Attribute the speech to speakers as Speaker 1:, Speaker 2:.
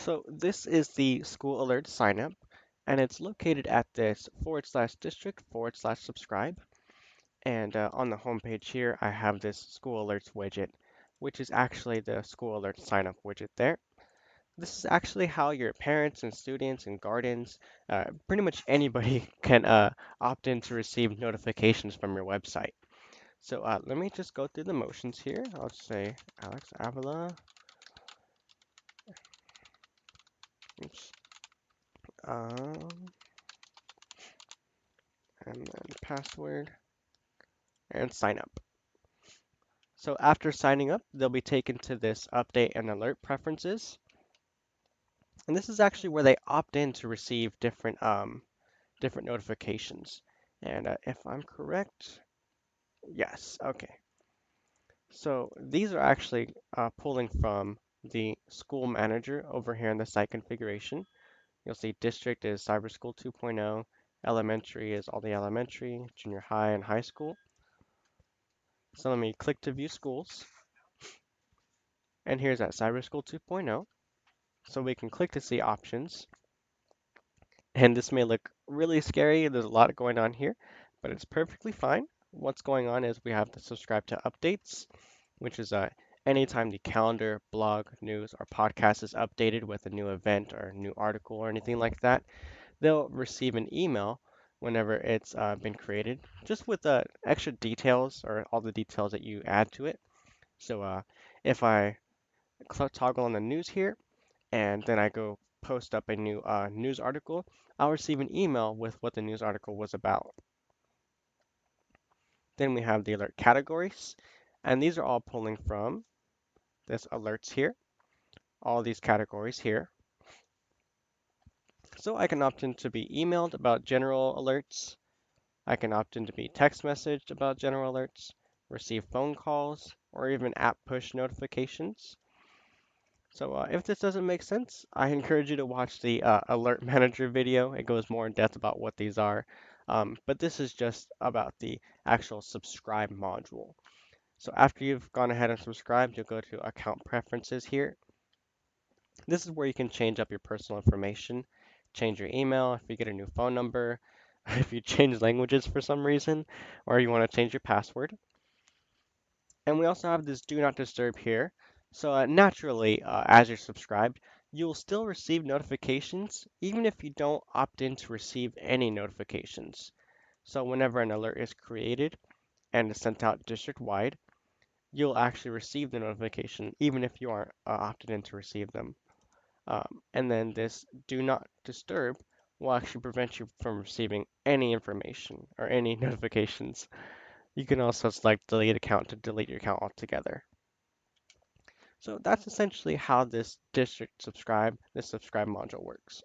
Speaker 1: So this is the School Alerts Signup, and it's located at this /district/subscribe. And on the home page here, I have this School Alerts widget, which is actually the School Alerts Signup widget there. This is actually how your parents and students and guardians, pretty much anybody can opt in to receive notifications from your website. So let me just go through the motions here. I'll just say Alex Avila. Oops. Um, and then password and sign up. So after signing up, they'll be taken to this update and alert preferences. And this is actually where they opt in to receive different notifications. And if I'm correct, yes, okay. So these are actually pulling from the school manager over here in the site configuration. You'll see district is Cyberschool 2.0, elementary is all the elementary, junior high, and high school. So let me click to view schools. And here's at Cyberschool 2.0. So we can click to see options. And this may look really scary. There's a lot going on here, but it's perfectly fine. What's going on is we have the subscribe to updates, which is anytime the calendar, blog, news, or podcast is updated with a new event or new article or anything like that, they'll receive an email whenever it's been created, just with extra details or all the details that you add to it. So if I toggle on the news here, and then I go post up a new news article, I'll receive an email with what the news article was about. Then we have the alert categories, and these are all pulling from this alerts here, all these categories here. So I can opt in to be emailed about general alerts. I can opt in to be text messaged about general alerts, receive phone calls, or even app push notifications. So if this doesn't make sense, I encourage you to watch the Alert Manager video. It goes more in depth about what these are. But this is just about the actual subscribe module. So after you've gone ahead and subscribed, you'll go to Account Preferences here. This is where you can change up your personal information, change your email, if you get a new phone number, if you change languages for some reason, or you want to change your password. And we also have this do not disturb here. So naturally, as you're subscribed, you will still receive notifications even if you don't opt in to receive any notifications. So whenever an alert is created and is sent out district-wide, you'll actually receive the notification even if you aren't opted in to receive them. And then this do not disturb will actually prevent you from receiving any information or any notifications. You can also select delete account to delete your account altogether. So that's essentially how this subscribe module works.